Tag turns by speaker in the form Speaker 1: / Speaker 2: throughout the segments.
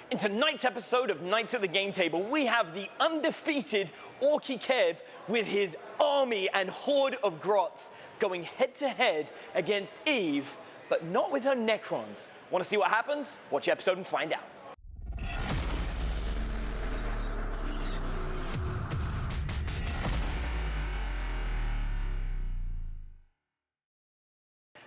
Speaker 1: In tonight's episode of Knights at the Game Table, we have the undefeated Orky Kev with his army and horde of Grots going head-to-head against Eve, but not with her Necrons. Want to see what happens? Watch the episode and find out.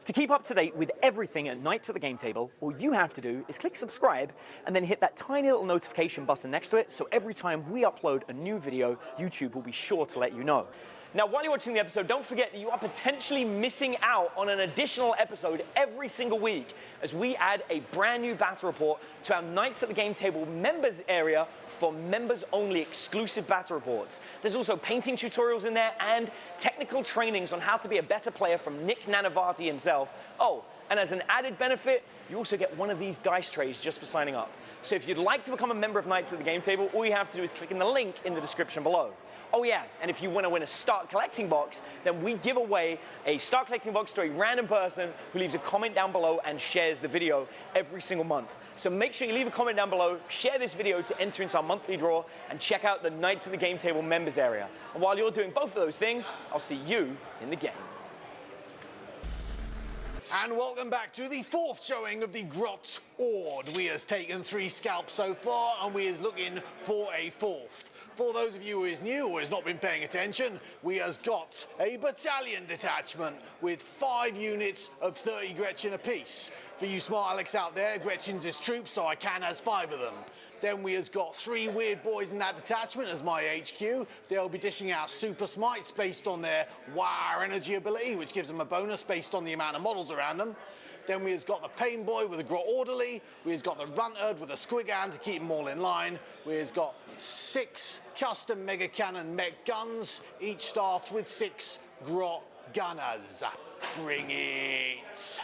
Speaker 1: To keep up to date with everything at Knights at the Game Table, all you have to do is click subscribe and then hit that tiny little notification button next to it, so every time we upload a new video, YouTube will be sure to let you know. Now, while you're watching the episode, don't forget that you are potentially missing out on an additional episode every single week as we add a brand new battle report to our Knights at the Game Table members area for members-only exclusive battle reports. There's also painting tutorials in there and technical trainings on how to be a better player from Nick Nanavati himself. Oh, and as an added benefit, you also get one of these dice trays just for signing up. So if you'd like to become a member of Knights at the Game Table, all you have to do is click in the link in the description below. Oh yeah, and if you want to win a Start Collecting box, then we give away a Start Collecting box to a random person who leaves a comment down below and shares the video every single month. So make sure you leave a comment down below, share this video to enter into our monthly draw, and check out the Knights at the Game Table members area. And while you're doing both of those things, I'll see you in the game.
Speaker 2: And welcome back to the fourth showing of the Grot Hode. We has taken 3 scalps so far, and we is looking for a fourth. For those of you who is new or has not been paying attention, we has got a battalion detachment with 5 units of 30 Gretchen apiece. For you smart Alex out there, Gretchen's is troops, so I can has 5 of them. Then we has got 3 weird boys in that detachment as my HQ. They'll be dishing out super smites based on their wire energy ability, which gives them a bonus based on the amount of models around them. Then we has got the Pain Boy with a Grot Orderly. We has got the Runtard with a Squig Hand to keep them all in line. We has got 6 custom Mega Cannon mech guns, each staffed with 6 Grot Gunners. Bring it!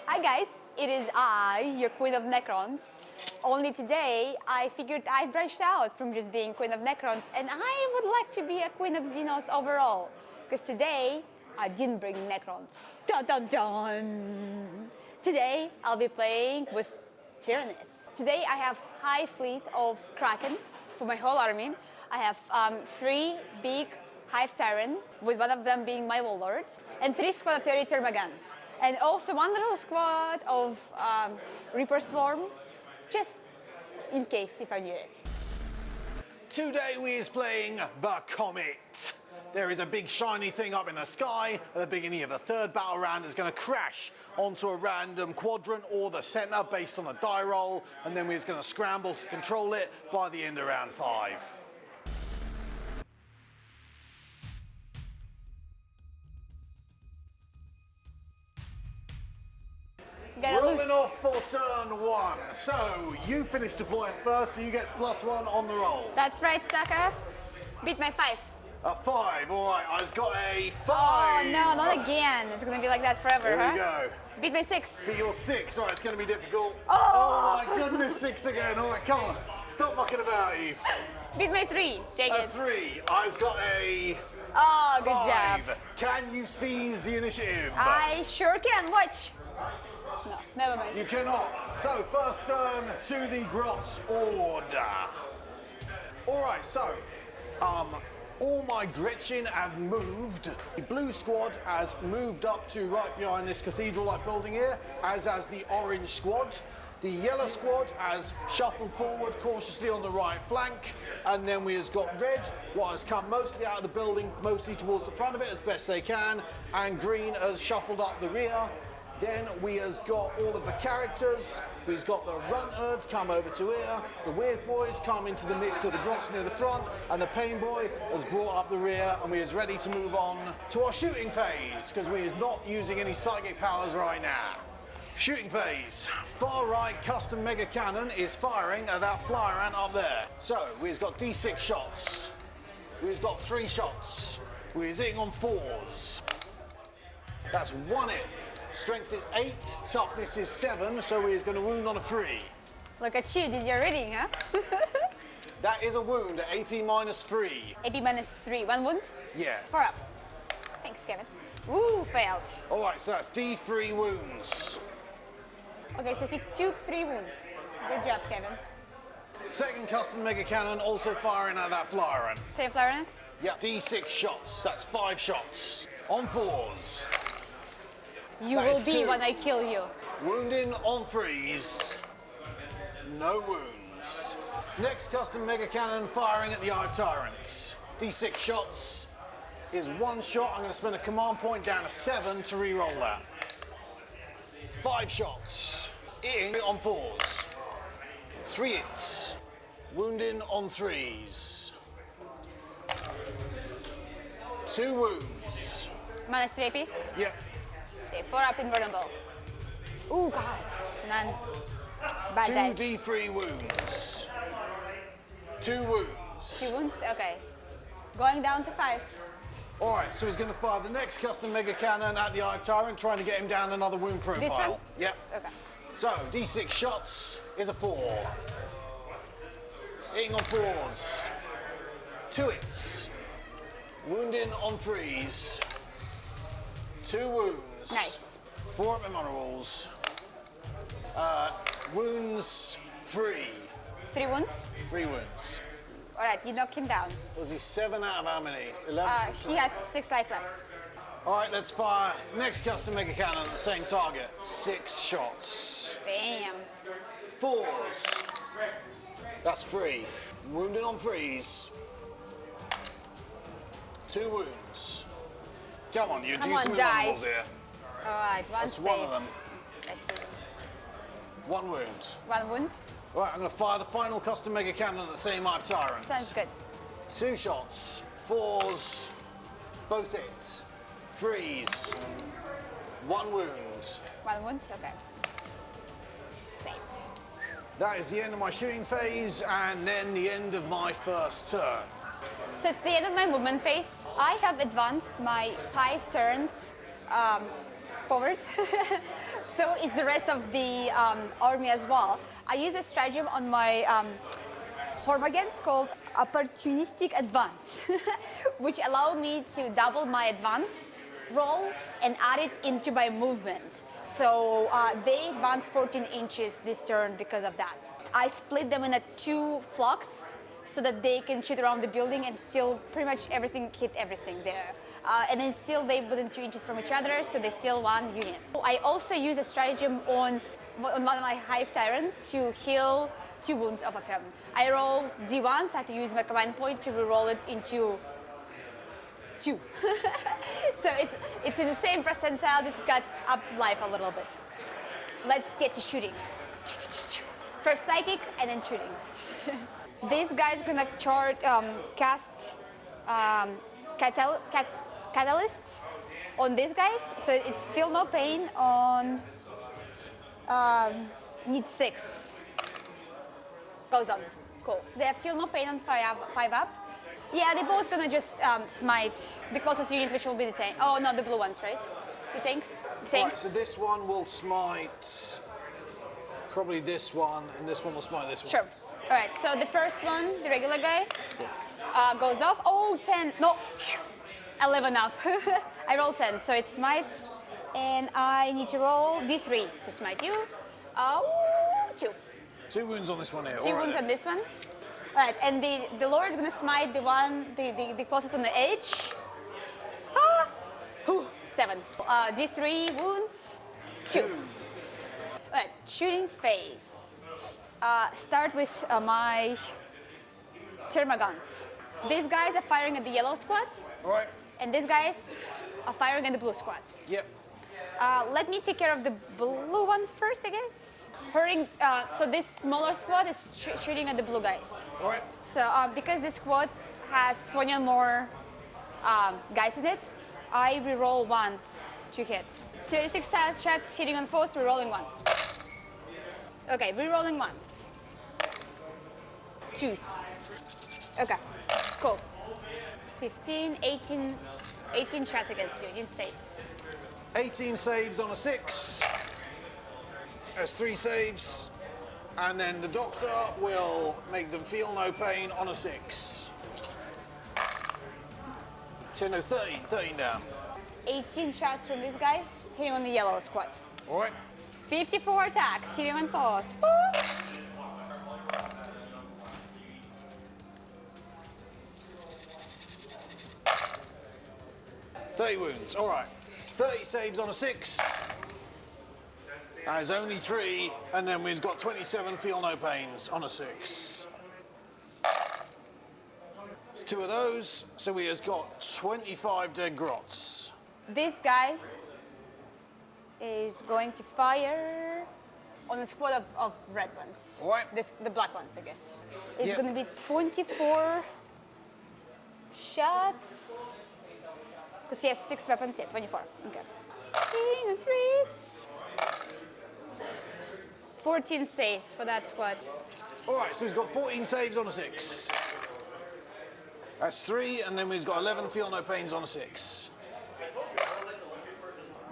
Speaker 3: Hi guys, it is I, your Queen of Necrons. Only today I figured I branched out from just being Queen of Necrons, and I would like to be a Queen of Xenos overall. Because today I didn't bring Necrons. Dun dun dun! Today I'll be playing with Tyranids. Today I have high fleet of Kraken for my whole army. I have 3 big Hive Tyran, with one of them being my Warlords, and 3 squad of 30 Termagants. And also 1 little squad of Reaper Swarm, just in case if I need it.
Speaker 2: Today we is playing the Comet. There is a big shiny thing up in the sky at the beginning of the 3rd battle round. It's going to crash onto a random quadrant or the center based on a die roll, and then we're going to scramble to control it by the end of round 5. Rolling off for turn 1. So you finish deploying first, so you get +1 on the roll.
Speaker 3: That's right, sucker. Beat my 5.
Speaker 2: A 5, all right. I've got a 5.
Speaker 3: Oh no, not again. It's gonna be like that forever,
Speaker 2: Here
Speaker 3: huh?
Speaker 2: we go.
Speaker 3: Beat my 6.
Speaker 2: Beat your 6. All right, it's going to be difficult.
Speaker 3: Oh.
Speaker 2: My goodness, 6 again. All right, come on. Stop mucking about, Eve.
Speaker 3: Beat my 3. Take
Speaker 2: A
Speaker 3: it.
Speaker 2: 3. I've got a
Speaker 3: Oh, good
Speaker 2: 5.
Speaker 3: job.
Speaker 2: Can you seize the initiative?
Speaker 3: I sure can. Watch. No, never mind.
Speaker 2: You cannot. So, first turn to the Grot Hode. All right, so, all my Gretchen have moved. The blue squad has moved up to right behind this cathedral-like building here, as has the orange squad. The yellow squad has shuffled forward cautiously on the right flank, and then we has got red, what has come mostly out of the building, mostly towards the front of it as best they can, and green has shuffled up the rear. Then we has got all of the characters. We've got the Runtards come over to here. The Weird Boys come into the midst of the Grots near the front, and the Pain Boy has brought up the rear, and we is ready to move on to our shooting phase, because we is not using any psychic powers right now. Shooting phase. Far right custom Mega Cannon is firing at that flyer ant up there. So we've got D6 shots. We've got 3 shots. We're hitting on 4s. That's 1 hit. Strength is 8, toughness is 7, so he's going to wound on a 3.
Speaker 3: Look at you, did your reading, huh?
Speaker 2: That is a wound at AP -3.
Speaker 3: AP -3, 1 wound?
Speaker 2: Yeah.
Speaker 3: 4 up. Thanks, Kevin. Ooh, failed.
Speaker 2: All right, so that's D3 wounds.
Speaker 3: Okay, so he took 3 wounds. Good job, Kevin.
Speaker 2: Second custom mega cannon also firing at that flyer.
Speaker 3: Say flare on it.
Speaker 2: Yep, D6 shots, that's 5 shots. On 4s.
Speaker 3: You
Speaker 2: That
Speaker 3: will
Speaker 2: is
Speaker 3: be
Speaker 2: 2.
Speaker 3: when I kill you.
Speaker 2: Wounding on 3s. No wounds. Next custom mega cannon firing at the Eye of Tyrants. D6 shots is 1 shot. I'm going to spend a command point down to 7 to re-roll that. 5 shots. Hitting on 4s. 3 hits. Wounding on 3s. 2 wounds.
Speaker 3: Minus 3 AP.
Speaker 2: Yep.
Speaker 3: Okay, 4 up invulnerable. Ooh, God. None. Bad
Speaker 2: 2
Speaker 3: dice.
Speaker 2: D3 wounds. 2 wounds.
Speaker 3: 2 wounds? Okay. Going down to 5.
Speaker 2: All right, so he's going to fire the next custom mega cannon at the Eye of Tyrant, trying to get him down another wound profile.
Speaker 3: This one?
Speaker 2: Yep.
Speaker 3: Okay.
Speaker 2: So, D6 shots is a 4. Hitting on 4s. 2 hits. Wounding on 3s. 2 wounds.
Speaker 3: Nice.
Speaker 2: 4 up my rolls. Wounds 3.
Speaker 3: 3 wounds.
Speaker 2: 3 wounds.
Speaker 3: All right, you knock him down.
Speaker 2: Was he 7 out of how many? 11?
Speaker 3: He has 6 life left.
Speaker 2: All right, let's fire next custom mega cannon at the same target. 6 shots.
Speaker 3: Damn.
Speaker 2: 4s. That's 3. Wounding on 3s. 2 wounds. Come on, you do
Speaker 3: Come on,
Speaker 2: some
Speaker 3: dice.
Speaker 2: invulnerables here.
Speaker 3: All right, one
Speaker 2: That's
Speaker 3: save.
Speaker 2: 1 of them.
Speaker 3: Nice wound.
Speaker 2: 1 wound.
Speaker 3: 1 wound.
Speaker 2: All right, I'm going to fire the final custom mega cannon at the same Eye of Tyrants.
Speaker 3: Sounds good.
Speaker 2: 2 shots. 4s. Both hits. 3s. 1 wound.
Speaker 3: 1 wound. Okay. Saved.
Speaker 2: That is the end of my shooting phase, and then the end of my first turn.
Speaker 3: So it's the end of my movement phase. I have advanced my 5 turns forward. So is the rest of the army as well. I use a stratagem on my Hormagads called Opportunistic Advance, which allow me to double my advance roll and add it into my movement. So they advance 14 inches this turn because of that. I split them into 2 flocks so that they can shoot around the building and still pretty much hit everything there. And then still they within 2 inches from each other, so they still 1 unit. I also use a stratagem on one of my Hive Tyrant to heal 2 wounds off of him. I roll D1, so I have to use my command point to re-roll it into 2. So it's in the same percentile, just got up life a little bit. Let's get to shooting. First psychic and then shooting. This guy's gonna cast Catalyst on these guys, so it's feel no pain on need 6. Goes on. Cool. So they have feel no pain on 5 up. Yeah, they're both gonna just smite the closest unit, which will be the tank. Oh no, the blue ones, right? The tanks. The
Speaker 2: Right,
Speaker 3: tanks.
Speaker 2: so this one will smite probably this one, and this one will smite this one.
Speaker 3: Sure. All right. So the first one, the regular guy, goes off. Oh, 10. No. 11 up. I roll 10, so it smites, and I need to roll D3 to smite you. 2.
Speaker 2: 2 wounds on this one here.
Speaker 3: 2
Speaker 2: All right
Speaker 3: wounds
Speaker 2: then.
Speaker 3: on this one. All right, and the Lord is gonna smite the one, the closest on the edge. 7. D3 wounds. 2. All right, shooting phase. Start with my Termagants. These guys are firing at the yellow squad,
Speaker 2: All right.
Speaker 3: and these guys are firing at the blue squad.
Speaker 2: Yep.
Speaker 3: Let me take care of the blue one first, I guess. So this smaller squad is shooting at the blue guys.
Speaker 2: All right.
Speaker 3: So because this squad has 20 or more guys in it, I reroll once to hit. 36 shots hitting on foes, rerolling once. Okay, rerolling once. 2s. Okay, cool. 15, 18 shots against you, it stays.
Speaker 2: 18 saves on a 6. That's 3 saves. And then the doctor will make them feel no pain on a 6. 10, no, 13 down.
Speaker 3: 18 shots from these guys, hitting on the yellow squad.
Speaker 2: All right.
Speaker 3: 54 attacks, hitting on force.
Speaker 2: 30 wounds, all right. 30 saves on a 6. That is only 3, and then we've got 27 feel no pains on a 6. It's 2 of those, so we have got 25 dead grots.
Speaker 3: This guy is going to fire on a squad of red ones.
Speaker 2: All right.
Speaker 3: The black ones, I guess. It's
Speaker 2: Yep.
Speaker 3: going to be 24 shots. Because he has 6 weapons, yeah, 24. Okay. 3 and 3s. 14 saves for that squad.
Speaker 2: All right, so he's got 14 saves on a 6. That's 3, and then we've got 11 feel no pains on a 6.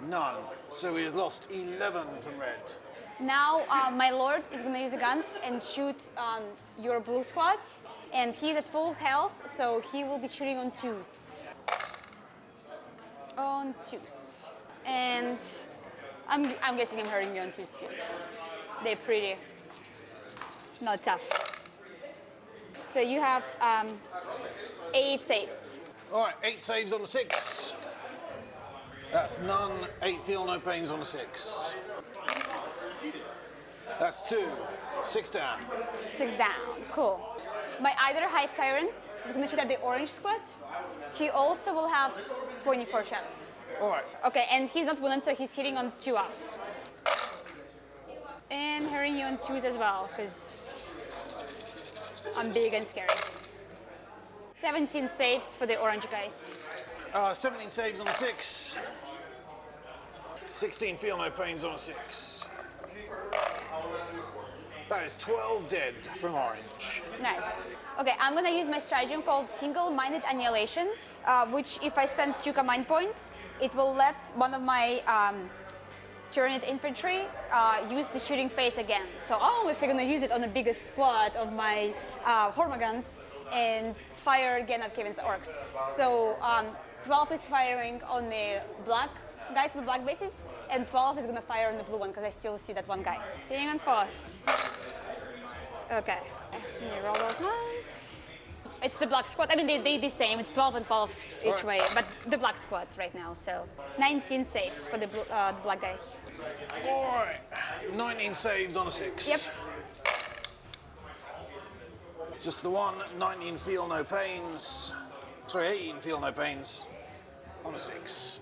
Speaker 2: None. So he has lost 11 from red.
Speaker 3: Now, my lord is going to use the guns and shoot your blue squad. And he's at full health, so he will be shooting on 2s. On 2s. And I'm guessing I'm hurting you on 2s too. So they're pretty not tough. So you have 8 saves.
Speaker 2: All right, 8 saves on a 6. That's none. 8 feel no pains on a 6. That's 2. 6 down.
Speaker 3: 6 down. Cool. My other Hive Tyrant is going to shoot at the orange squad. He also will have 24 shots.
Speaker 2: All right.
Speaker 3: Okay, and he's not wounded, so he's hitting on 2 up. And hurting you on 2s as well, because I'm big and scary. 17 saves for the orange guys.
Speaker 2: 17 saves on a 6. 16 feel no pains on a 6. That is 12 dead from orange.
Speaker 3: Nice. Okay, I'm gonna use my stratagem called Single-Minded Annihilation, which if I spend 2 command points, it will let one of my Tyranid infantry use the shooting phase again. So I'm obviously gonna use it on the biggest squad of my Hormagaunts and fire again at Kevin's Orks. So 12 is firing on the black guys with black bases, and 12 is gonna fire on the blue one because I still see that one guy. Hitting on 4th. Okay. Let me roll those ones. It's the black squad. I mean, they the same. It's 12 and 12 each way, but the black squads right now. So 19 saves for the black guys.
Speaker 2: All right. 19 saves on a 6.
Speaker 3: Yep.
Speaker 2: Just the one. 19 feel no pains. Sorry, 18 feel no pains on a 6.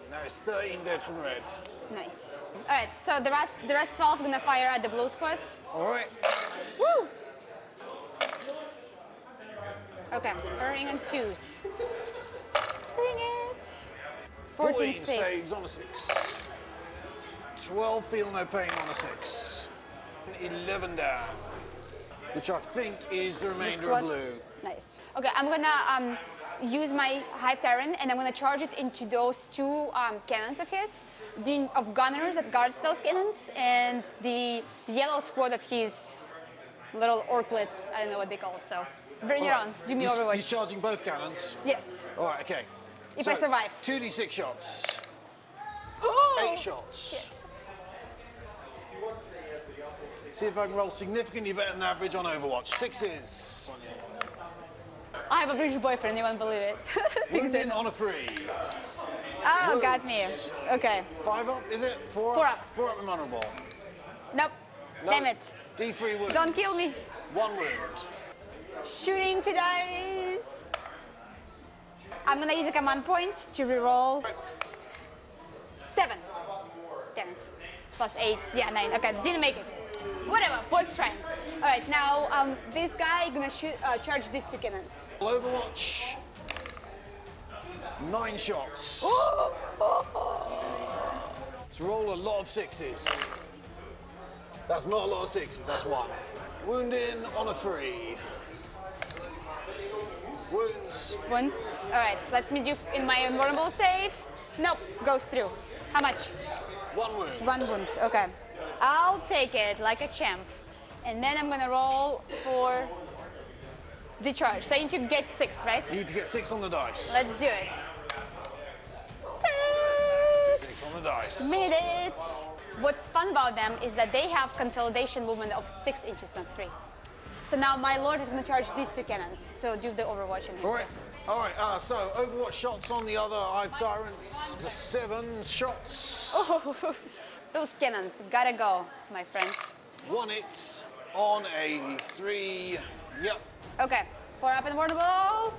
Speaker 2: Now it's 13 dead from red.
Speaker 3: Nice. All right. So the rest 12 are gonna fire at the blue squads.
Speaker 2: All right.
Speaker 3: Woo! Okay. Hurrying on 2s. Bring it. 14
Speaker 2: saves on a 6. 12 feel no pain on a 6. 11 down. Which I think is the remainder of blue.
Speaker 3: Nice. Okay, I'm gonna use my Hive Tyrant and I'm gonna charge it into those 2 cannons of his, of gunners that guards those cannons, and the yellow squad of his little orklets. I don't know what they call it. So bring it on. Do me Overwatch.
Speaker 2: He's charging both cannons.
Speaker 3: Yes.
Speaker 2: All right. Okay.
Speaker 3: If I survive.
Speaker 2: 2d6 shots. 8 shots.
Speaker 3: Shit.
Speaker 2: See if I can roll significantly better than average on Overwatch. 6s. On you.
Speaker 3: I have a British boyfriend. You won't believe it.
Speaker 2: Wounded on a 3.
Speaker 3: Oh,
Speaker 2: Wounds.
Speaker 3: got me. Okay.
Speaker 2: 5 up, is it? 4 up?
Speaker 3: 4 up.
Speaker 2: 4 up and honorable.
Speaker 3: Nope.
Speaker 2: No.
Speaker 3: Damn it.
Speaker 2: D3 wounds.
Speaker 3: Don't kill me.
Speaker 2: 1 wound.
Speaker 3: Shooting 2 dice. I'm gonna use a command point to reroll 7. Damn it. Plus 8. Yeah, 9. Okay, didn't make it. Whatever, worth trying. All right, now this guy gonna charge these 2 cannons.
Speaker 2: Overwatch. 9 shots. Let's roll a lot of 6s. That's not a lot of 6s, that's 1. Wounding on a 3. Wounds.
Speaker 3: Once. All right, let me do in my invulnerable save. Nope, goes through. How much?
Speaker 2: 1 wound.
Speaker 3: 1 wound, okay. I'll take it like a champ. And then I'm gonna roll for the charge. So I need to get 6, right?
Speaker 2: You need to get 6 on the dice.
Speaker 3: Let's do it. 6.
Speaker 2: 6 on the the dice.
Speaker 3: Made it! What's fun about them is that they have consolidation movement of 6 inches, not 3. So now my lord is going to charge these 2 cannons. So do the overwatch in
Speaker 2: All right. All right, so Overwatch shots on the other. I have Tyrants. 7 shots.
Speaker 3: Oh, those cannons gotta go, my friend.
Speaker 2: 1 hit on a 3. Yep.
Speaker 3: Okay, 4 up and vulnerable.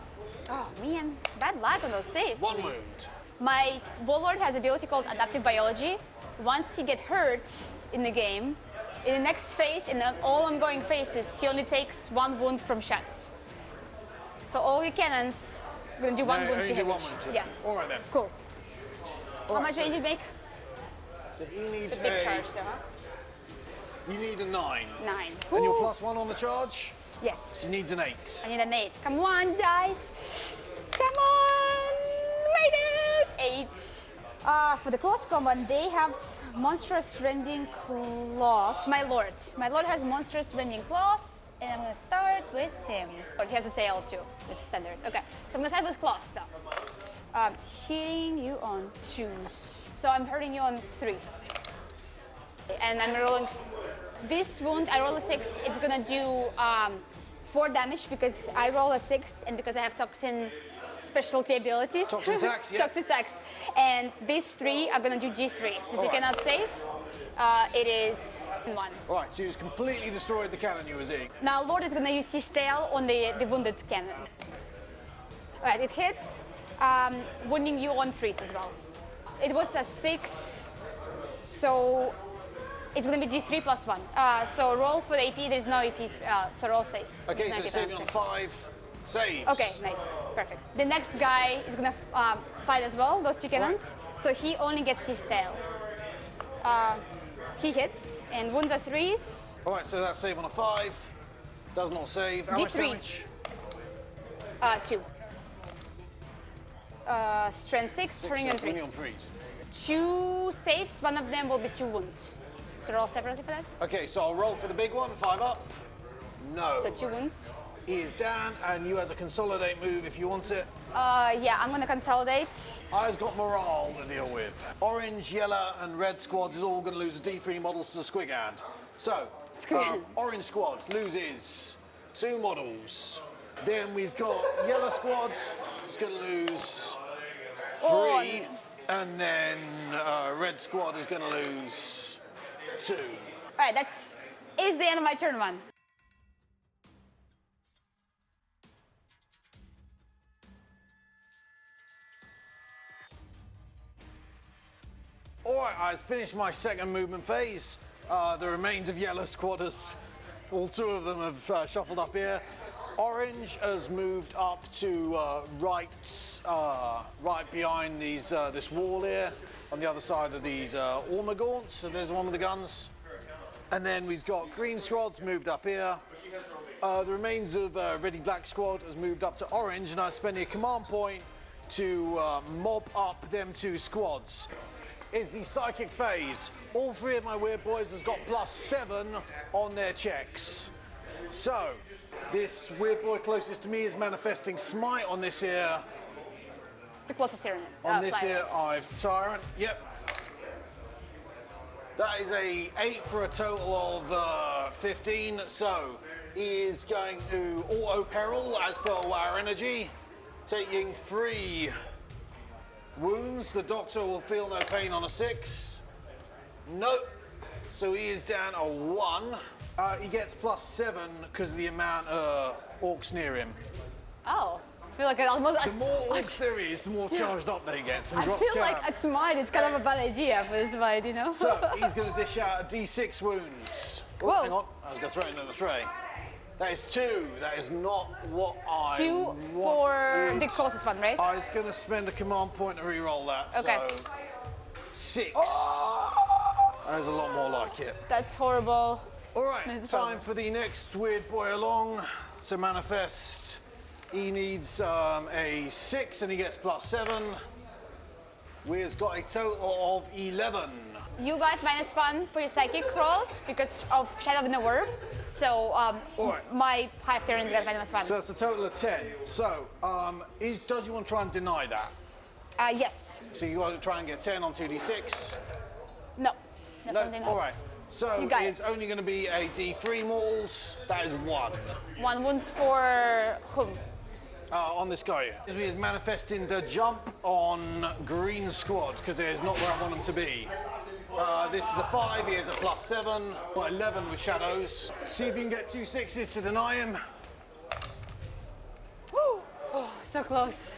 Speaker 3: Oh man, bad luck on those saves.
Speaker 2: 1
Speaker 3: man.
Speaker 2: wound.
Speaker 3: My warlord has an ability called Adaptive Biology. Once he gets hurt in the game, in the next phase, in all ongoing phases, he only takes 1 wound from shots. So all your cannons are gonna do 1 wound to
Speaker 2: only do
Speaker 3: him.
Speaker 2: 1 wound to him.
Speaker 3: Yes.
Speaker 2: All right then.
Speaker 3: Cool.
Speaker 2: All
Speaker 3: How
Speaker 2: right,
Speaker 3: much do you need to make?
Speaker 2: So he needs
Speaker 3: It's a big charge, though, huh?
Speaker 2: You need a 9.
Speaker 3: 9.
Speaker 2: And you're
Speaker 3: Ooh.
Speaker 2: +1 on the charge.
Speaker 3: Yes.
Speaker 2: He needs an 8.
Speaker 3: I need an 8. Come on, dice. Come on. Made it. 8. For the close combat, they have monstrous rending cloth. My lord has monstrous rending cloth, and I'm gonna start with him. But he has a tail too. It's standard. Okay, so I'm gonna start with cloth now. Hitting you on 2s. So I'm hurting you on 3s. And I'm rolling. This wound, I roll a 6. It's gonna do 4 damage because I roll a 6, and because I have toxin specialty abilities.
Speaker 2: Toxin sacks, yeah.
Speaker 3: Toxin sacks. And these 3 are gonna do G3. Since
Speaker 2: All
Speaker 3: you
Speaker 2: right.
Speaker 3: cannot save, it is 1.
Speaker 2: All right, so he's completely destroyed the cannon you were seeing.
Speaker 3: Now Lord is gonna use his tail on the wounded cannon. All right, it hits, wounding you on 3s as well. It was a 6, so it's gonna be D3 plus 1. So roll for the AP, there's no APs, so roll saves.
Speaker 2: Okay,
Speaker 3: It's
Speaker 2: so
Speaker 3: 90
Speaker 2: saving on
Speaker 3: damage.
Speaker 2: 5. Saves.
Speaker 3: Okay, nice, perfect. The next guy is gonna fight as well, those 2 cannons. So he only gets his tail. He hits and wounds are 3s.
Speaker 2: All right, so that's save on a 5. Does not save. How much
Speaker 3: D3.
Speaker 2: damage?
Speaker 3: 2. Strength 6, turning on
Speaker 2: 6 on
Speaker 3: 3s.
Speaker 2: 3s.
Speaker 3: 2 saves, one of them will be 2 wounds. So roll separately for that.
Speaker 2: Okay, so I'll roll for the big one. 5 up. No.
Speaker 3: So 2 wounds.
Speaker 2: He is down, and you has a consolidate move if you want it.
Speaker 3: Yeah, I'm gonna consolidate.
Speaker 2: I's got morale to deal with. Orange, yellow, and red squads is all going to lose a D3 models to the Squig Hand. So,
Speaker 3: Squig.
Speaker 2: orange squad loses 2 models. Then we've got yellow squad, is going to lose 3. And then red squad is going to lose 2.
Speaker 3: All right, is the end of my turn 1.
Speaker 2: All right, I've finished my second movement phase. The remains of yellow squatters, all 2 of them have shuffled up here. Orange has moved up to right behind this wall here, on the other side of these armor gaunts. So there's the one with the guns. And then we've got green squads moved up here. The remains of Ready Black squad has moved up to orange, and I'm spending a command point to mob up them 2 squads. Is the psychic phase. All 3 of my weird boys has got +7 on their checks. So, this weird boy closest to me is manifesting smite on this here.
Speaker 3: The closest Tyranid.
Speaker 2: On this
Speaker 3: flyer.
Speaker 2: here, I've Tyrant. Yep. That is a 8 for a total of 15. So, he is going to auto peril as per our energy, taking 3 wounds. The doctor will feel no pain on a 6. Nope. So he is down a 1. He gets +7 because of the amount of orcs near him.
Speaker 3: Oh, I feel like I almost.
Speaker 2: The more orcs there is, the more charged up they get. So
Speaker 3: I feel like at smite, it's kind of a bad idea for this fight, you know?
Speaker 2: So he's going to dish out a D6 wounds. Oh,
Speaker 3: Whoa.
Speaker 2: hang on. I was going to throw it into the tray. That is 2. That is not what I
Speaker 3: 2 for the closest one, right?
Speaker 2: I was going to spend a command point to re-roll that.
Speaker 3: Okay.
Speaker 2: So 6. That is a lot more like it.
Speaker 3: That's horrible.
Speaker 2: All right,
Speaker 3: It's
Speaker 2: time
Speaker 3: horrible.
Speaker 2: for the next weird boy along. So manifest. He needs a 6 and he gets +7. We've got a total of 11.
Speaker 3: You got -1 for your psychic rolls because of Shadow in the Warp. So
Speaker 2: right.
Speaker 3: my 5 turns got -1.
Speaker 2: So that's a total of 10. So, does you want to try and deny that?
Speaker 3: Yes.
Speaker 2: So you want to try and get 10 on 2d6?
Speaker 3: No. Definitely not.
Speaker 2: All right. So
Speaker 3: You got
Speaker 2: it's
Speaker 3: it.
Speaker 2: only going to be a d3 mortals. That is 1.
Speaker 3: 1 wounds for whom?
Speaker 2: On this guy. He is manifesting the jump on green squad because it is not where I want him to be. This is a 5, he is a +7, or 11 with shadows. See if you can get 2 6s to deny him.
Speaker 3: Woo! Oh, so close.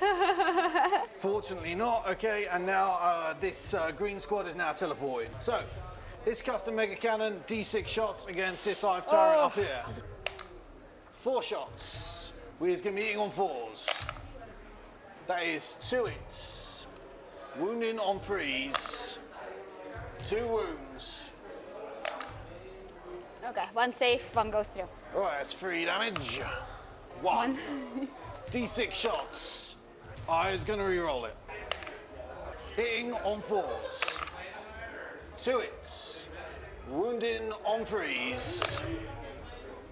Speaker 2: Fortunately not, okay, and now this green squad is now teleported. So, this custom mega cannon, D6 shots against this Hive Tyrant up here. 4 shots. We're going to be hitting on 4s. That is 2 hits. Wounding on 3s. 2 wounds.
Speaker 3: Okay, 1 safe, 1 goes through.
Speaker 2: Alright, that's 3 damage. 1. D6 shots. I was going to re-roll it. Hitting on 4s. 2 hits. Wounding on 3s.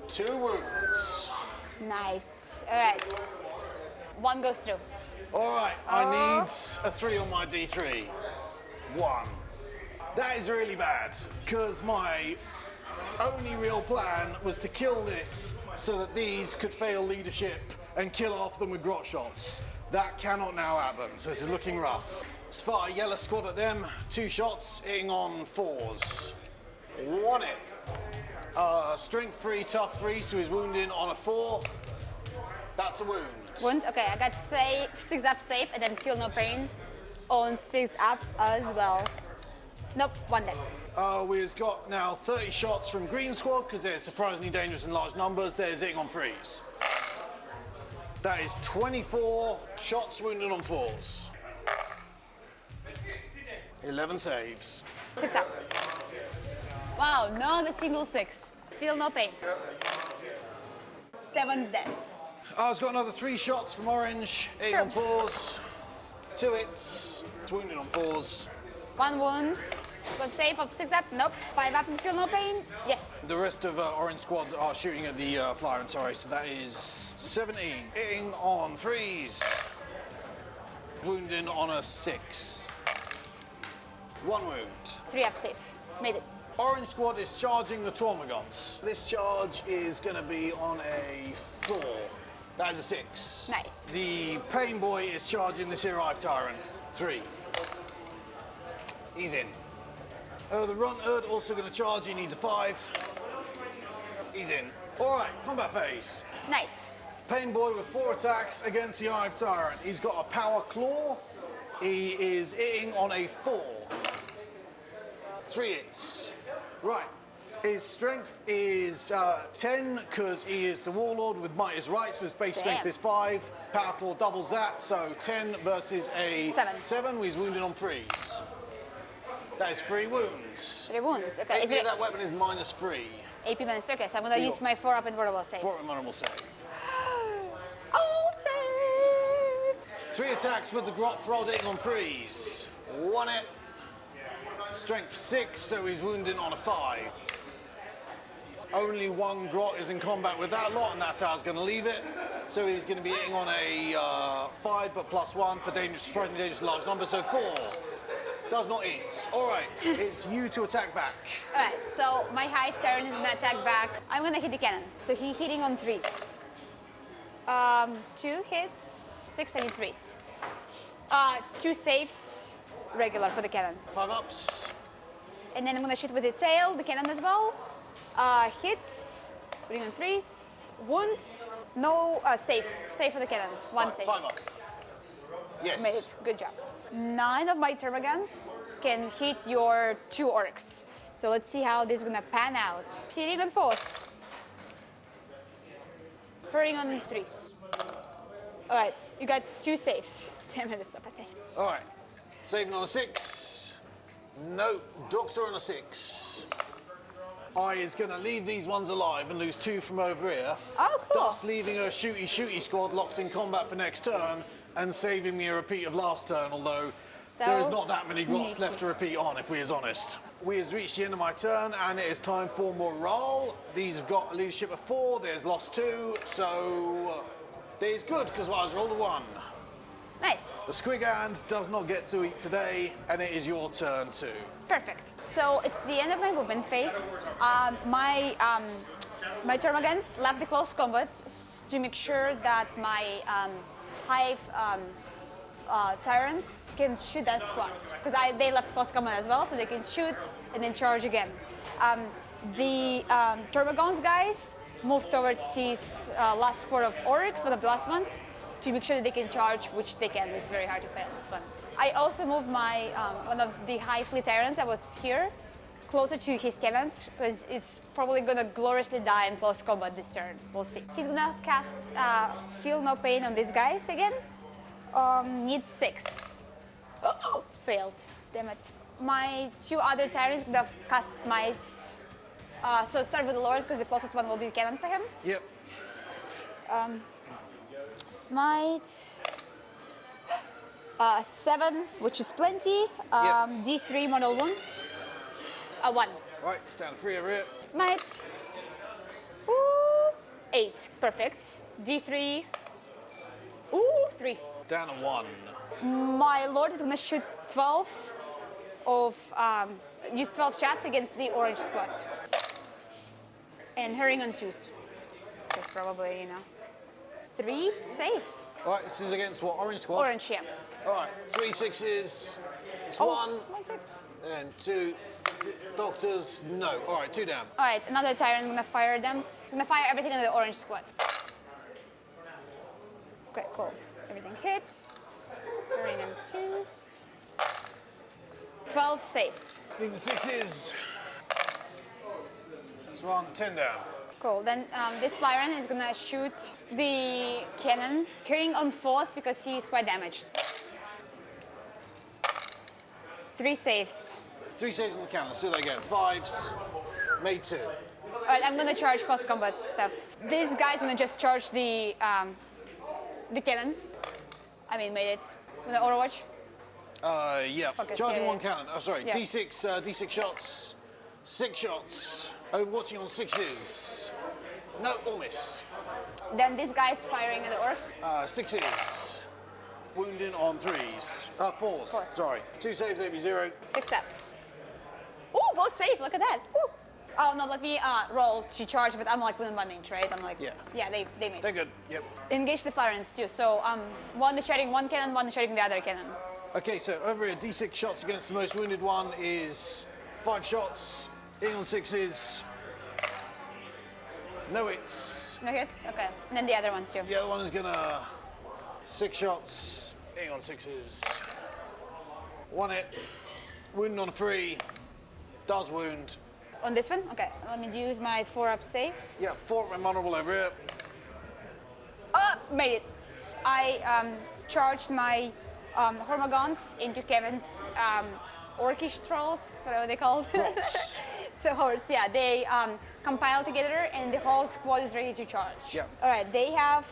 Speaker 2: 2 wounds.
Speaker 3: Nice. All right. 1 goes through.
Speaker 2: Alright, I need a 3 on my D3. 1. That is really bad, because my only real plan was to kill this so that these could fail leadership and kill off them with grot shots. That cannot now happen, so this is looking rough. Let's fire a yellow squad at them. 2 shots, hitting on 4s. 1 hit. Strength 3, tough 3, so he's wounding on a 4. That's a wound.
Speaker 3: Wound? Okay, I got 6 up safe and then feel no pain on 6 up as well. Nope, 1 dead.
Speaker 2: We've got now 30 shots from green squad because they're surprisingly dangerous in large numbers. They're hitting on 3s. That is 24 shots wounded on 4s. 11 saves.
Speaker 3: 6 up. Wow, not a single 6. Feel no pain. 7's dead.
Speaker 2: I've got another 3 shots from orange. 8 on 4s. 2 hits. Wounded on 4s.
Speaker 3: 1 wound. 1 save of 6 up. Nope. 5 up and feel no pain. Yes.
Speaker 2: The rest of orange squad are shooting at the flyer, sorry, so that is 17. Hitting on 3s. Wounding on a 6. 1 wound.
Speaker 3: 3 up safe. Made it.
Speaker 2: Orange squad is charging the Tormagants. This charge is going to be on a 4. That is a 6.
Speaker 3: Nice.
Speaker 2: The Pain Boy is charging this here Hive Tyrant. 3. He's in. The Runt Herd also going to charge. He needs a 5. He's in. All right, combat phase.
Speaker 3: Nice.
Speaker 2: Pain Boy with 4 attacks against the Hive Tyrant. He's got a Power Claw. He is hitting on a 4. 3 hits. Right. His strength is 10 because he is the Warlord with Might is Right, so his base strength is 5. Power Claw doubles that, so 10 versus a 7. He's wounded on 3s. That is 3 wounds.
Speaker 3: 3 wounds. Okay.
Speaker 2: AP of that weapon is -3.
Speaker 3: AP minus 3. Okay, so I'm going to use my 4 up and vulnerable save.
Speaker 2: 4 vulnerable save.
Speaker 3: Oh, save!
Speaker 2: 3 attacks with the Grot Hode hitting on 3s. 1 hit. Strength 6, so he's wounded on a 5. Only 1 Grot is in combat with that lot, and that's how I was going to leave it. So he's going to be hitting on a 5, but +1 for dangerous, surprisingly dangerous large numbers, so 4. Does not hit. All right, it's you to attack back.
Speaker 3: All right, so my Hive Tyrant is going to attack back. I'm going to hit the cannon. So he's hitting on 3s. 2 hits, 6 and 3s. 2 saves, regular for the cannon.
Speaker 2: 5 ups.
Speaker 3: And then I'm going to shoot with the tail, the cannon as well. Hits, putting on 3s, wounds, no, save for the cannon, 1 save.
Speaker 2: 5 up. Yes.
Speaker 3: Made it, good job. 9 of my Termagants can hit your 2 Orks. So let's see how this is gonna pan out. Hitting on 4s. Hurting on 3s. All right, you got 2 saves. 10 minutes up, I think.
Speaker 2: All right, saving on a 6. No, Doctor on a 6. I is going to leave these ones alive and lose 2 from over here.
Speaker 3: Oh, cool.
Speaker 2: Thus leaving a shooty squad locked in combat for next turn and saving me a repeat of last turn, although there is not that many grots left to repeat on, if we is honest. We has reached the end of my turn and it is time for morale. These have got a leadership of 4, there's lost 2, so there's good because I was rolled a 1.
Speaker 3: Nice.
Speaker 2: The Squigand does not get to eat today, and it is your turn too.
Speaker 3: Perfect. So it's the end of my movement phase. My Termagants left the close combat to make sure that my Hive Tyrants can shoot that squad. Because they left close combat as well, so they can shoot and then charge again. The Termagants guys moved towards his last squad of Orks, one of the last ones, to make sure that they can charge, which they can. It's very hard to fail this one. I also moved my one of the High Fleet Tyrants that was here closer to his cannons, because it's probably gonna gloriously die in close combat this turn. We'll see. He's gonna cast Feel No Pain on these guys again. Need 6. Oh, failed. Damn it. My 2 other Tyrants gonna cast Smite. So start with the Lord, because the closest one will be the cannon for him.
Speaker 2: Yep.
Speaker 3: Smite. 7, which is plenty. D3 mortal wounds. 1.
Speaker 2: Right, stand free over here.
Speaker 3: Smite. Ooh, 8. Perfect. D3. Ooh, 3.
Speaker 2: Down to 1.
Speaker 3: My Lord is gonna shoot 12 of use 12 shots against the orange squad. And herring on 2s. Just probably, you know. 3 saves.
Speaker 2: All right, this is against what? Orange squad?
Speaker 3: Orange, yeah.
Speaker 2: All right, 3 6s. It's
Speaker 3: Oh,
Speaker 2: 1.
Speaker 3: 1 6.
Speaker 2: And 2 doctors. No. All right, 2 down.
Speaker 3: All right, another Tyrant. I'm gonna fire them. I'm gonna fire everything on the orange squad. Okay, cool. Everything hits. Herring on 2s. 12 saves.
Speaker 2: 3 6s. It's 1, 10 down.
Speaker 3: Cool. Then this Flyron is gonna shoot the cannon, hitting on 4s because he's quite damaged. 3 saves.
Speaker 2: 3 saves on the cannon. So they get 5s. Made 2.
Speaker 3: All right, I'm gonna charge close combat stuff. This guy's gonna just charge the cannon. I mean, made it. With the Overwatch.
Speaker 2: Yeah.
Speaker 3: Focus,
Speaker 2: Charging
Speaker 3: yeah,
Speaker 2: 1
Speaker 3: yeah.
Speaker 2: cannon. Oh, sorry.
Speaker 3: Yeah.
Speaker 2: D6 shots. 6 shots. Overwatching on 6s. No, or miss.
Speaker 3: Then this guy's firing at the Orks.
Speaker 2: 6s. Wounding on 3s. 4s.
Speaker 3: Four.
Speaker 2: Sorry. 2 saves, AB 0.
Speaker 3: 6 up. Ooh, both safe. Look at that. Ooh. Oh no, let me roll to charge, but I'm like within my range, right? I'm like, yeah, they made
Speaker 2: They're
Speaker 3: it.
Speaker 2: good. Yep.
Speaker 3: Engage the Flyrons too. So one is shooting one cannon, one is shooting the other cannon.
Speaker 2: Okay, so over here, D6 shots against the most wounded one is 5 shots. In on 6s. No hits.
Speaker 3: No hits? Okay. And then the other one too.
Speaker 2: The other one is gonna 6 shots. In on 6s. 1 hit. Wound on 3. Does wound.
Speaker 3: On this one? Okay. Let me use my 4-up save.
Speaker 2: Yeah, 4 vulnerable over here.
Speaker 3: Made it. I charged my Hormagons into Kevin's orcish trolls. What are they called?
Speaker 2: Horse.
Speaker 3: So horse, yeah. They compile together and the whole squad is ready to charge.
Speaker 2: Yeah.
Speaker 3: All right. They have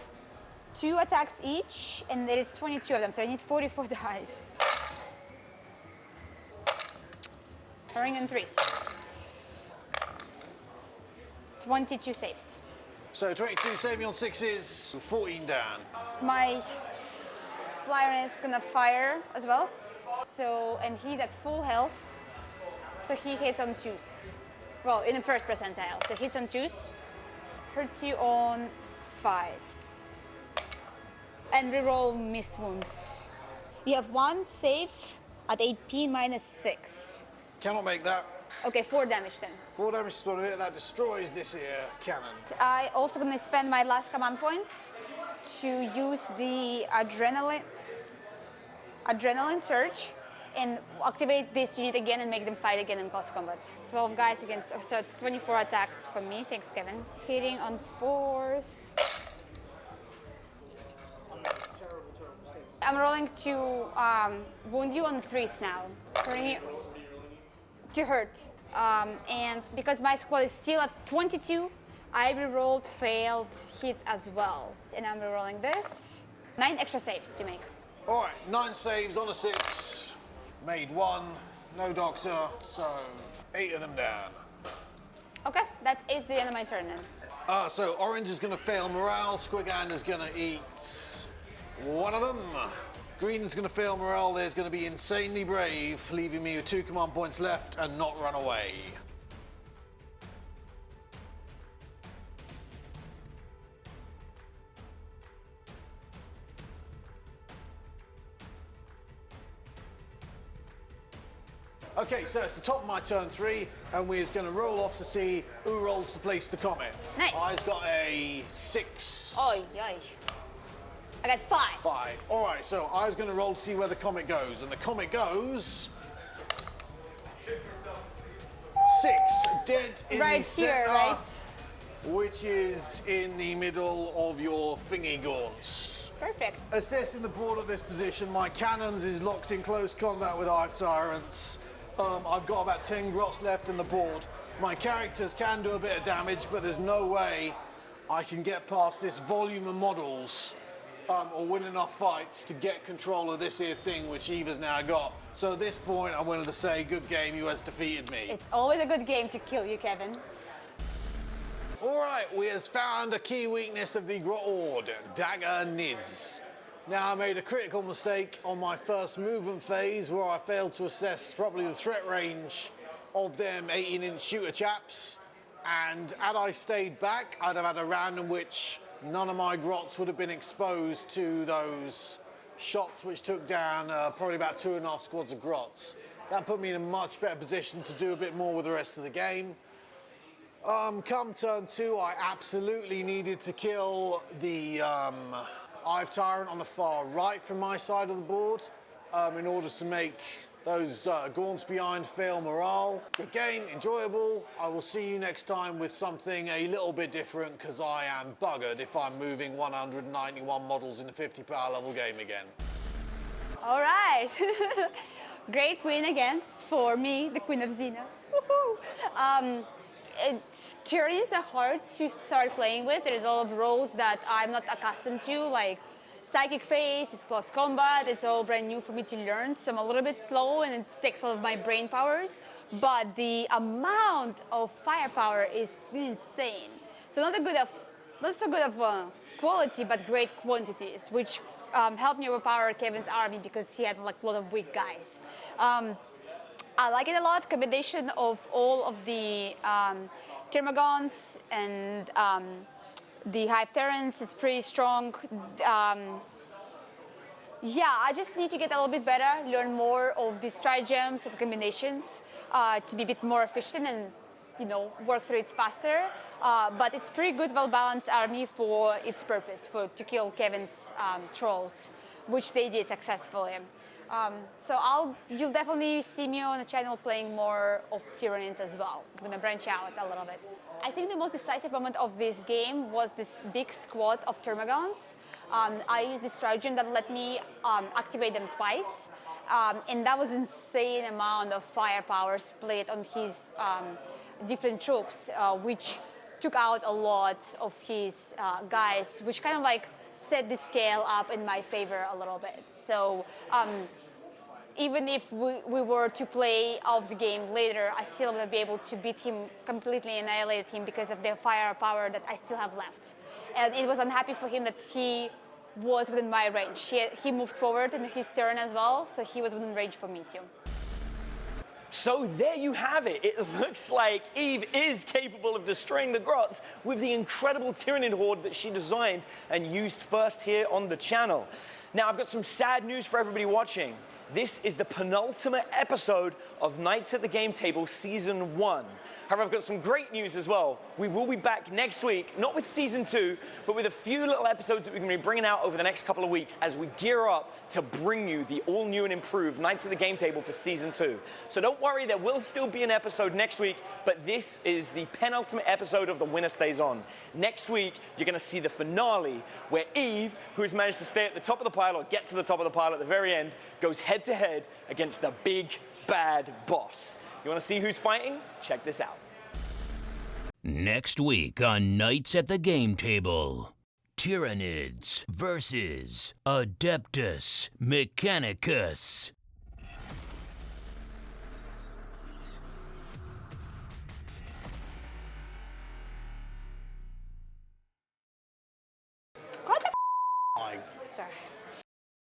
Speaker 3: 2 attacks each, and there is 22 of them, so I need 44 dice. Herring and 3s. 22 saves.
Speaker 2: So 22 saving on 6s. 14 down.
Speaker 3: My Flyer is gonna fire as well. So, and he's at full health. So he hits on 2s. Well, in the first percentile. So hits on 2s. Hurts you on 5s. And reroll missed wounds. You have 1 save at AP minus 6.
Speaker 2: Cannot make that.
Speaker 3: Okay, 4 damage then.
Speaker 2: 4 damage to one of it. That destroys this here cannon.
Speaker 3: I also gonna spend my last command points to use the adrenaline surge and activate this unit again and make them fight again in close combat. 12 guys against, so it's 24 attacks from me. Thanks, Kevin. Hitting on 4th. I'm rolling to wound you on 3s now. Turning you to hurt. And because my squad is still at 22, I rerolled failed hits as well. And I'm rerolling this. 9 extra saves to make.
Speaker 2: All right, 9 saves on a 6. Made 1. No doctor. So 8 of them down.
Speaker 3: Okay, that is the end of my turn then.
Speaker 2: So Orange is going to fail morale. Squigand is going to eat 1 of them. Green is going to fail morale. There's going to be insanely brave, leaving me with 2 command points left and not run away. Okay, so it's the top of my turn 3, and we're going to roll off to see who rolls to place the comet.
Speaker 3: Nice.
Speaker 2: I's got a 6.
Speaker 3: Oi, oi. I got 5.
Speaker 2: 5. All right, so I was going to roll to see where the comet goes, and the comet goes 6, dead in
Speaker 3: Right
Speaker 2: the center,
Speaker 3: here, right?
Speaker 2: which is in the middle of your thingy gaunts.
Speaker 3: Perfect.
Speaker 2: Assessing the board at this position, my cannons is locked in close combat with Hive Tyrants. I've got about 10 grots left in the board. My characters can do a bit of damage, but there's no way I can get past this volume of models or win enough fights to get control of this here thing, which Eva's now got. So at this point, I'm willing to say, good game, you has defeated me.
Speaker 3: It's always a good game to kill you, Kevin.
Speaker 2: All right, we has found a key weakness of the Grot Hode, Tyranids. Now, I made a critical mistake on my first movement phase where I failed to assess properly the threat range of them 18-inch shooter chaps. And had I stayed back, I'd have had a round in which none of my grots would have been exposed to those shots which took down probably about 2.5 squads of grots. That put me in a much better position to do a bit more with the rest of the game. Come turn 2, I absolutely needed to kill the Hive Tyrant on the far right from my side of the board in order to make those gaunts behind fail morale. Good game, enjoyable. I will see you next time with something a little bit different because I am buggered if I'm moving 191 models in a 50 power level game again.
Speaker 3: All right. Great win again for me, the Queen of Xenos. Tyranids are hard to start playing with. There's a lot of roles that I'm not accustomed to, like Psychic Phase, it's close combat, it's all brand new for me to learn, so I'm a little bit slow and it takes a lot of my brain powers, but the amount of firepower is insane. So not so good of quality, but great quantities, which helped me overpower Kevin's army because he had like a lot of weak guys. I like it a lot, combination of all of the Termagants and the Hive Terrans is pretty strong. Yeah, I just need to get a little bit better, learn more of the stratagems and combinations to be a bit more efficient and, you know, work through it faster. But it's pretty good, well-balanced army for its purpose, to kill Kevin's trolls, which they did successfully. So you'll definitely see me on the channel playing more of Tyranids as well. I'm gonna branch out a little bit. I think the most decisive moment of this game was this big squad of Termagants. I used this stratagem that let me activate them twice. And that was insane amount of firepower split on his different troops, which took out a lot of his guys, which kind of like set the scale up in my favor a little bit. So even if we were to play off the game later, I still would be able to beat him, completely annihilate him because of the firepower that I still have left. And it was unhappy for him that he was within my range. He moved forward in his turn as well, so he was within range for me too.
Speaker 1: So there you have it. It looks like Eve is capable of destroying the Grots with the incredible Tyranid horde that she designed and used first here on the channel. Now, I've got some sad news for everybody watching. This is the penultimate episode of Knights at the Game Table Season 1. However, I've got some great news as well. We will be back next week, not with Season 2, but with a few little episodes that we're going to be bringing out over the next couple of weeks as we gear up to bring you the all-new and improved Knights at the Game Table for Season 2. So don't worry, there will still be an episode next week, but this is the penultimate episode of The Winner Stays On. Next week, you're going to see the finale, where Eve, who has managed to stay at the top of the pile or get to the top of the pile at the very end, goes head-to-head against the big, bad boss. You want to see who's fighting? Check this out.
Speaker 4: Next week on Knights at the Game Table, Tyranids versus Adeptus Mechanicus.